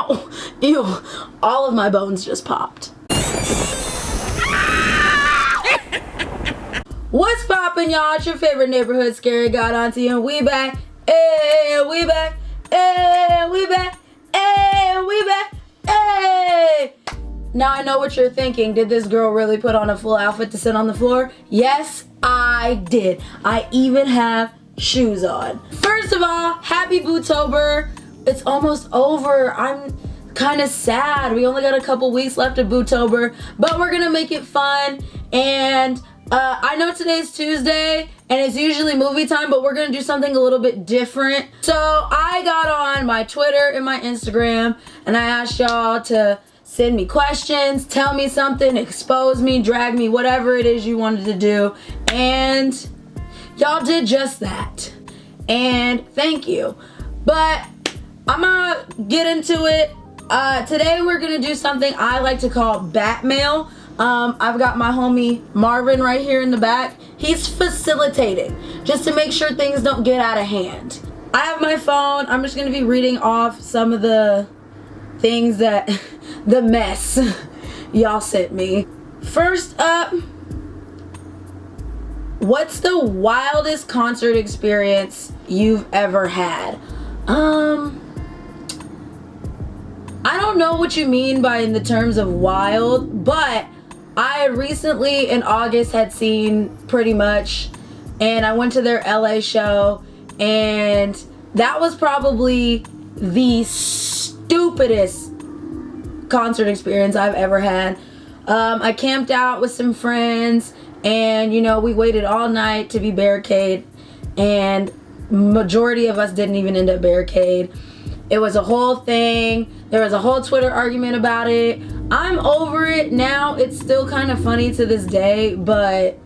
Ow. Ew. All of my bones just popped. What's poppin', y'all? It's your favorite neighborhood scary godauntie, and we back. Hey, we back. Hey, we back. Hey, we back. Hey. Now I know what you're thinking. Did this girl really put on a full outfit to sit on the floor? Yes, I did. I even have shoes on. First of all, happy Bootober. It's almost over. I'm kind of sad. We only got a couple weeks left of Bootober, but we're gonna make it fun. And I know today's Tuesday and it's usually movie time, but we're gonna do something a little bit different. So I got on my Twitter and my Instagram and I asked y'all to send me questions, tell me something, expose me, drag me, whatever it is you wanted to do. And y'all did just that. And thank you. But I'm gonna get into it. Today we're gonna do something I like to call batmail. I've got my homie Marvin right here in the back. He's facilitating just to make sure things don't get out of hand. I have my phone. I'm just gonna be reading off some of the things that the mess y'all sent me. First up, what's the wildest concert experience you've ever had? I don't know what you mean by in the terms of wild, but I recently in August had seen Pretty Much, and I went to their LA show, and that was probably the stupidest concert experience I've ever had. I camped out with some friends, and you know, we waited all night to be barricade, and majority of us didn't even end up barricade. It was a whole thing. There was a whole Twitter argument about it. I'm over it now. It's still kind of funny to this day, but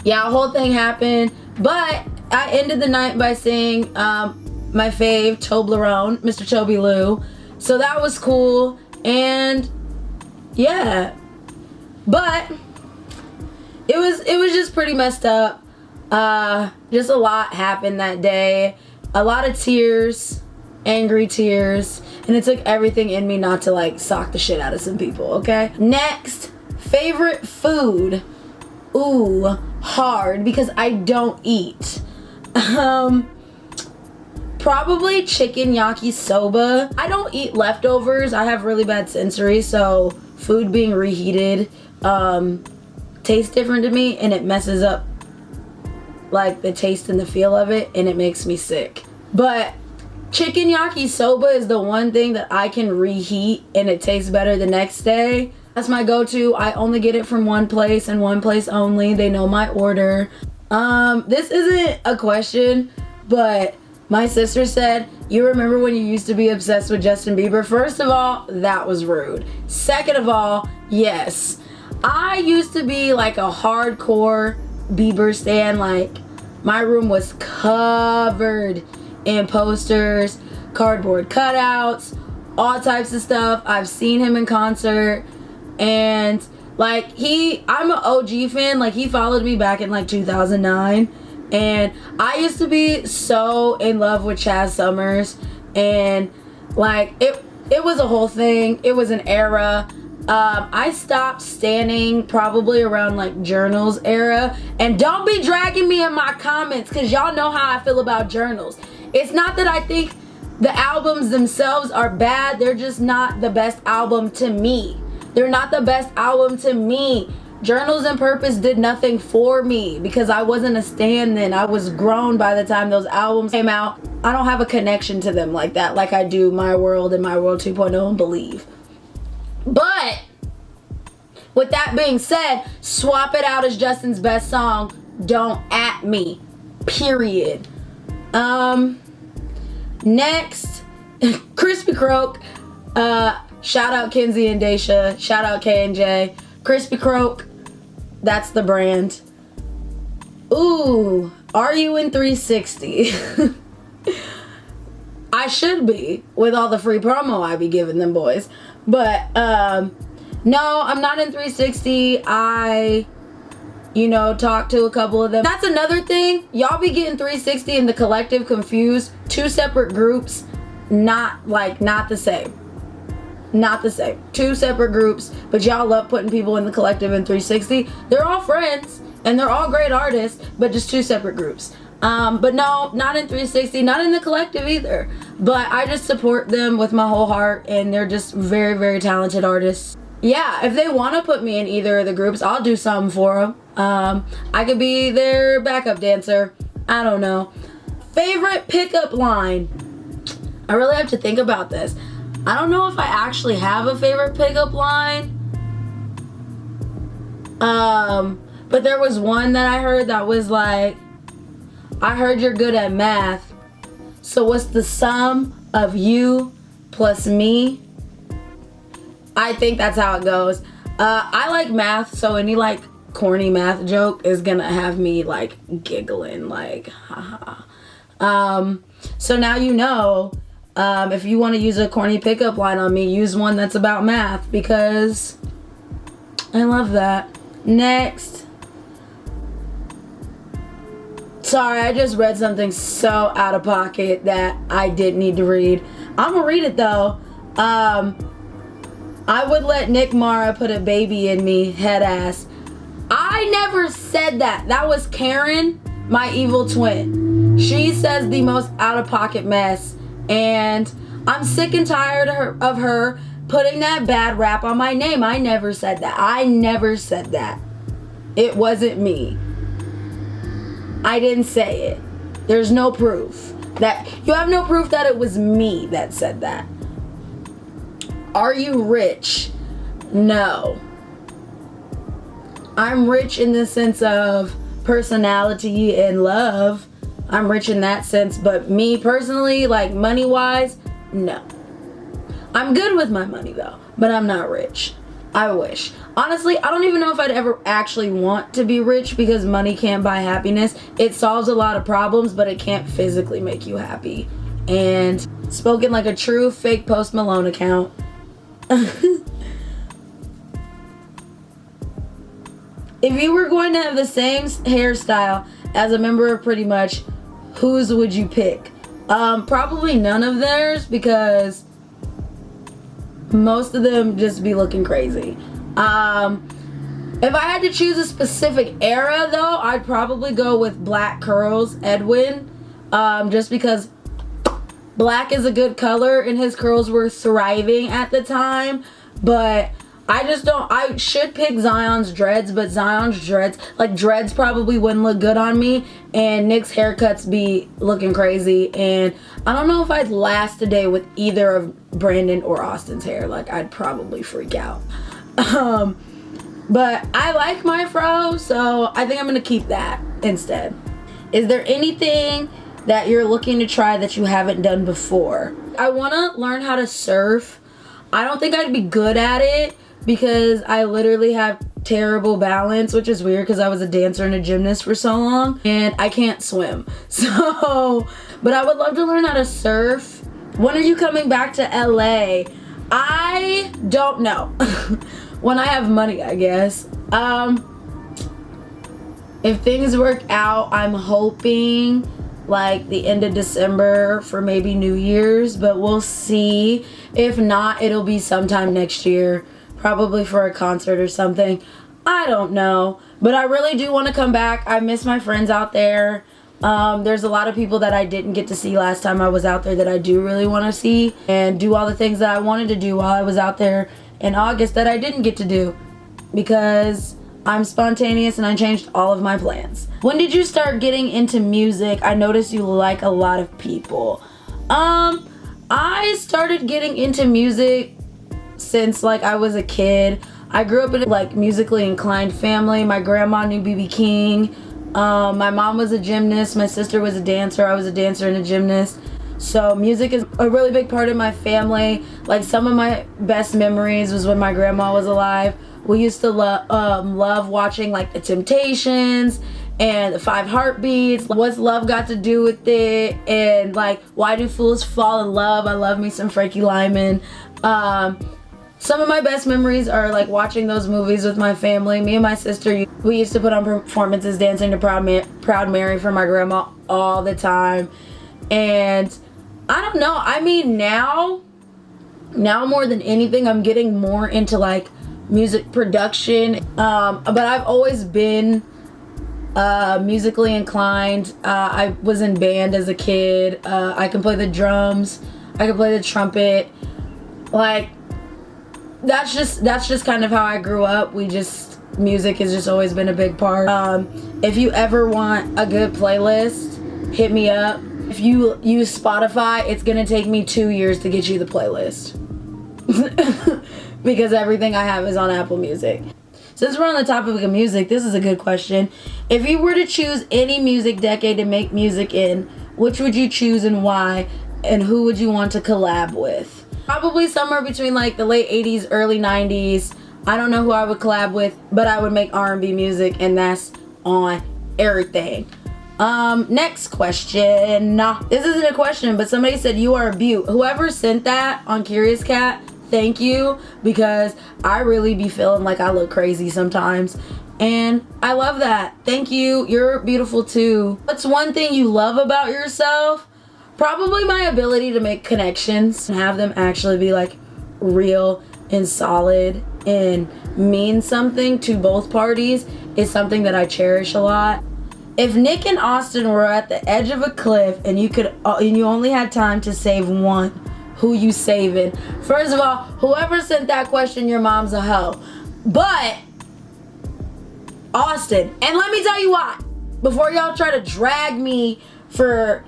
yeah, a whole thing happened. But I ended the night by seeing my fave, Toblerone, Mr. Toby Lou. So that was cool, and yeah. But it was just pretty messed up. Just a lot happened that day. A lot of tears. Angry tears, and it took everything in me not to like sock the shit out of some people, okay? Next, favorite food. Ooh, hard because I don't eat. Probably chicken yakisoba. I don't eat leftovers. I have really bad sensory, so food being reheated tastes different to me, and it messes up like the taste and the feel of it, and it makes me sick. But chicken yakisoba is the one thing that I can reheat and it tastes better the next day. That's my go-to. I only get it from one place and one place only. They know my order. This isn't a question, but my sister said, you remember when you used to be obsessed with Justin Bieber? First of all, that was rude. Second of all, yes. I used to be like a hardcore Bieber stan. Like, my room was covered in posters, cardboard cutouts, all types of stuff. I've seen him in concert, and like I'm an OG fan. Like, he followed me back in like 2009, and I used to be so in love with Chaz Summers, and like it was a whole thing. It was an era. I stopped standing probably around like Journals era, and don't be dragging me in my comments because y'all know how I feel about Journals. It's not that I think the albums themselves are bad. They're just not the best album to me. They're not the best album to me. Journals and Purpose did nothing for me because I wasn't a stan then. I was grown by the time those albums came out. I don't have a connection to them like that, like I do My World and My World 2.0 and Believe. But with that being said, Swap It Out is Justin's best song. Don't at me. Period. Next, Crispy Croak. Shout out Kenzie and Daisha. Shout out K&J. Crispy Croak. That's the brand. Ooh, are you in 360? I should be with all the free promo I be giving them boys. But no, I'm not in 360. I talk to a couple of them. That's another thing. Y'all be getting 360 and the collective confused. Two separate groups. not the same. Not the same. Two separate groups, but y'all love putting people in the collective in 360. They're all friends and they're all great artists, but just two separate groups. But no, not in 360, not in the collective either. But I just support them with my whole heart, and they're just very, very talented artists. Yeah, if they want to put me in either of the groups, I'll do something for them. I could be their backup dancer. I don't know. Favorite pickup line? I really have to think about this. I don't know if I actually have a favorite pickup line. But there was one that I heard that was like, I heard you're good at math. So what's the sum of you plus me? I think that's how it goes. I like math, so any like corny math joke is gonna have me like giggling, like haha. So now you know, if you want to use a corny pickup line on me, use one that's about math, because I love that. Next. Sorry, I just read something so out of pocket that I didn't need to read. I'm gonna read it though. I would let Nick Mara put a baby in me, head ass. I never said that. That was Karen, my evil twin. She says the most out of pocket mess, and I'm sick and tired of her putting that bad rap on my name. I never said that. I never said that. It wasn't me. I didn't say it. There's no proof. You have no proof that it was me that said that. Are you rich? No. I'm rich in the sense of personality and love. I'm rich in that sense, but me personally, like money-wise, no. I'm good with my money though, but I'm not rich. I wish. Honestly, I don't even know if I'd ever actually want to be rich, because money can't buy happiness. It solves a lot of problems, but it can't physically make you happy. And spoken like a true fake Post Malone account. If you were going to have the same hairstyle as a member of Pretty Much, whose would you pick? Probably none of theirs, because most of them just be looking crazy. If I had to choose a specific era though, I'd probably go with Black Curls Edwin, just because black is a good color and his curls were thriving at the time. But I should pick Zion's dreads, but Zion's dreads probably wouldn't look good on me, and Nick's haircuts be looking crazy, and I don't know if I'd last a day with either of Brandon or Austin's hair. Like, I'd probably freak out. But I like my fro, so I think I'm gonna keep that instead. Is there anything that you're looking to try that you haven't done before? I wanna learn how to surf. I don't think I'd be good at it, because I literally have terrible balance, which is weird because I was a dancer and a gymnast for so long, and I can't swim. So, but I would love to learn how to surf. When are you coming back to LA? I don't know. When I have money, I guess. If things work out, I'm hoping like the end of December for maybe New Year's, but we'll see. If not, it'll be sometime next year, probably for a concert or something. I don't know, but I really do want to come back. I miss my friends out there. There's a lot of people that I didn't get to see last time I was out there that I do really want to see, and do all the things that I wanted to do while I was out there in August that I didn't get to do because I'm spontaneous and I changed all of my plans. When did you start getting into music? I noticed you like a lot of people. I started getting into music since like I was a kid. I grew up in a like musically inclined family. My grandma knew B.B. King. My mom was a gymnast. My sister was a dancer. I was a dancer and a gymnast. So music is a really big part of my family. Like, some of my best memories was when my grandma was alive. We used to love watching like The Temptations and the 5 Heartbeats. What's love got to do with it? And like, Why Do Fools Fall in Love? I love me some Frankie Lyman. Some of my best memories are like watching those movies with my family. Me and my sister, we used to put on performances dancing to Proud Mary for my grandma all the time. And I don't know. I mean, now more than anything, I'm getting more into like music production. But I've always been musically inclined. I was in band as a kid. I can play the drums. I can play the trumpet. Like, that's just kind of how I grew up. Music has just always been a big part. If you ever want a good playlist, hit me up. If you use Spotify, it's gonna take me 2 years to get you the playlist. Because everything I have is on Apple Music. Since we're on the topic of music, this is a good question. If you were to choose any music decade to make music in, which would you choose and why? And who would you want to collab with? Probably somewhere between like the late 80s, early 90s. I don't know who I would collab with, but I would make R&B music, and that's on everything. Next question. This isn't a question, but somebody said you are a beaut. Whoever sent that on Curious Cat, thank you, because I really be feeling like I look crazy sometimes, and I love that. Thank you. You're beautiful too. What's one thing you love about yourself? Probably my ability to make connections and have them actually be like real and solid and mean something to both parties is something that I cherish a lot. If Nick and Austin were at the edge of a cliff and you only had time to save one, who you saving? First of all, whoever sent that question, your mom's a hoe. But Austin, and let me tell you why. Before y'all try to drag me for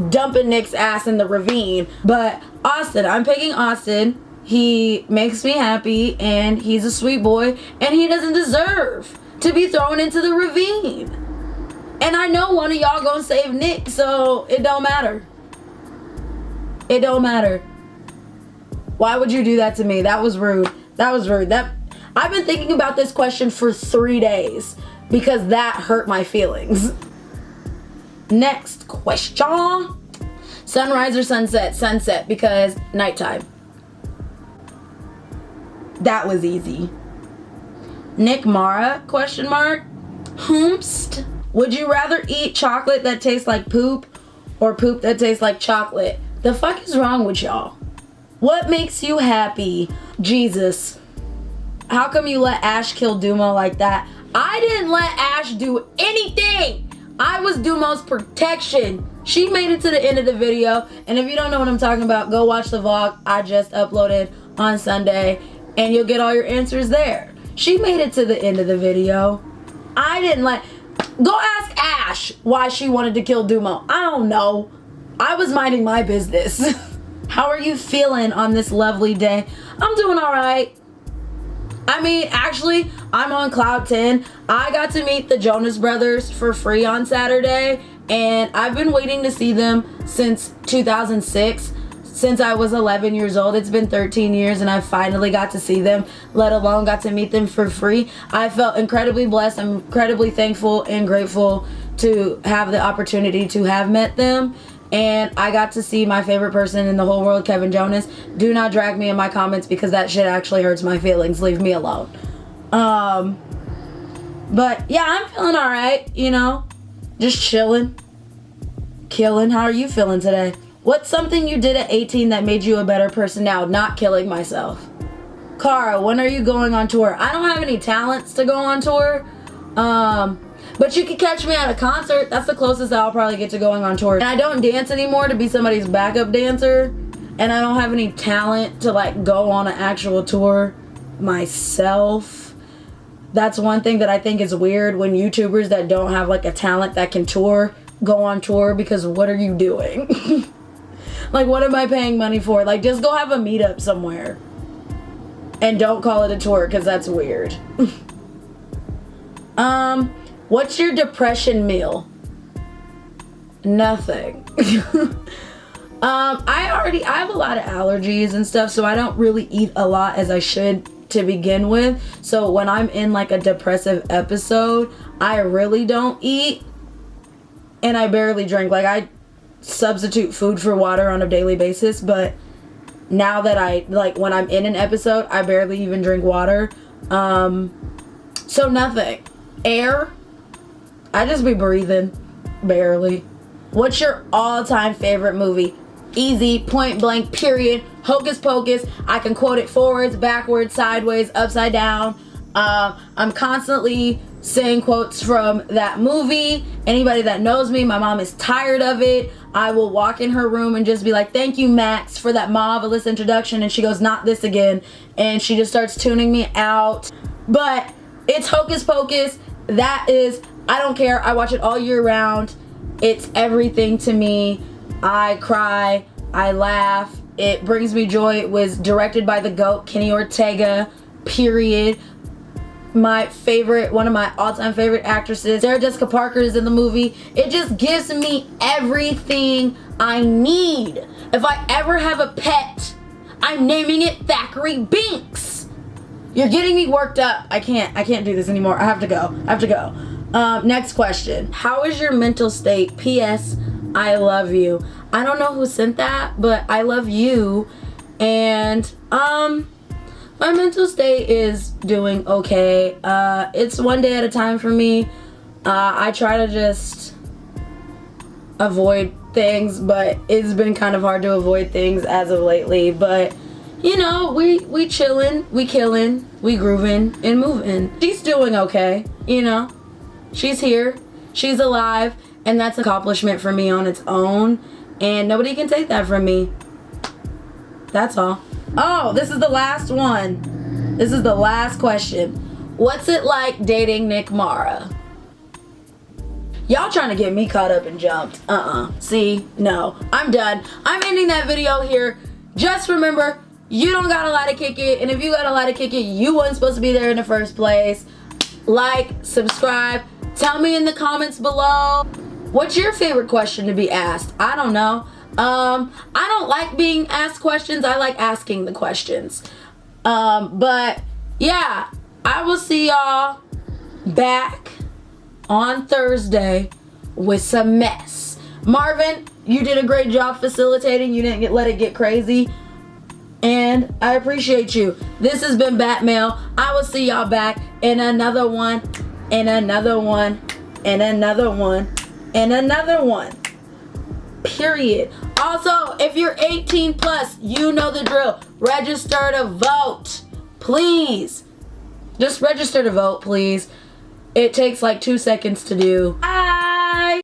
dumping Nick's ass in the ravine, but Austin, I'm picking Austin. He makes me happy, and he's a sweet boy, and he doesn't deserve to be thrown into the ravine. And I know one of y'all gonna save Nick, so it don't matter. It don't matter. Why would you do that to me? That was rude. That was rude. I've been thinking about this question for 3 days because that hurt my feelings. Next question. Sunrise or sunset? Sunset, because nighttime. That was easy. Nick Mara, question mark. Hoomst. Would you rather eat chocolate that tastes like poop or poop that tastes like chocolate? The fuck is wrong with y'all? What makes you happy? Jesus. How come you let Ash kill Dumo like that? I didn't let Ash do anything. I was Dumo's protection. She made it to the end of the video. And if you don't know what I'm talking about, go watch the vlog I just uploaded on Sunday, and you'll get all your answers there. She made it to the end of the video. I didn't let... Go ask Ash why she wanted to kill Dumo. I don't know. I was minding my business. How are you feeling on this lovely day? I'm doing all right. I mean, actually, I'm on cloud 10. I got to meet the Jonas Brothers for free on Saturday, and I've been waiting to see them since 2006. Since I was 11 years old. It's been 13 years and I finally got to see them, let alone got to meet them for free. I felt incredibly blessed. I'm incredibly thankful and grateful to have the opportunity to have met them. And I got to see my favorite person in the whole world, Kevin Jonas. Do not drag me in my comments because that shit actually hurts my feelings. Leave me alone. But yeah, I'm feeling all right, you know, just chilling, killing. How are you feeling today? What's something you did at 18 that made you a better person now? Not killing myself. Cara, when are you going on tour? I don't have any talents to go on tour. But you can catch me at a concert. That's the closest I'll probably get to going on tour. And I don't dance anymore to be somebody's backup dancer. And I don't have any talent to like go on an actual tour myself. That's one thing that I think is weird when YouTubers that don't have like a talent that can tour go on tour, because what are you doing? Like, what am I paying money for? Like, just go have a meetup somewhere. And don't call it a tour, because that's weird. What's your depression meal? Nothing. I have a lot of allergies and stuff, so I don't really eat a lot as I should to begin with. So when I'm in like a depressive episode, I really don't eat. And I barely drink. Like, I substitute food for water on a daily basis, but now that when I'm in an episode, I barely even drink water. So nothing. Air, I just be breathing barely. What's your all-time favorite movie? easy, point blank, period. Hocus pocus. I can quote it forwards, backwards, sideways, upside down. I'm constantly saying quotes from that movie. Anybody that knows me, my mom is tired of it. I will walk in her room and just be like, thank you, Max, for that marvelous introduction. And she goes, not this again. And she just starts tuning me out. But it's Hocus Pocus. That is, I don't care. I watch it all year round. It's everything to me. I cry. I laugh. It brings me joy. It was directed by the GOAT, Kenny Ortega, period. My favorite, one of my all-time favorite actresses, Sarah Jessica Parker, is in the movie. It just gives me everything I need. If I ever have a pet, I'm naming it Thackeray Binks. You're getting me worked up. I can't do this anymore. I have to go. Next question. How is your mental state? P.S. I love you. I don't know who sent that, but I love you. And my mental state is doing okay. It's one day at a time for me. I try to just avoid things, but it's been kind of hard to avoid things as of lately. But you know, we chillin', we killin', we groovin' and movin'. She's doing okay, you know. She's here, she's alive, and that's an accomplishment for me on its own. And nobody can take that from me. That's all. Oh, this is the last one. This is the last question. What's it like dating Nick Mara? Y'all trying to get me caught up and jumped. See, no. I'm done. I'm ending that video here. Just remember, you don't gotta lie to kick it. And if you gotta lie to kick it, you wasn't supposed to be there in the first place. Like, subscribe. Tell me in the comments below. What's your favorite question to be asked? I don't know. I don't like being asked questions. I like asking the questions. But yeah, I will see y'all back on Thursday with some mess. Marvin, you did a great job facilitating. You didn't let it get crazy. And I appreciate you. This has been Batmail. I will see y'all back in another one, in another one, in another one, in another one. Period. Also, if you're 18 plus, you know the drill. Register to vote. Please. Just register to vote, please. It takes like 2 seconds to do. Bye.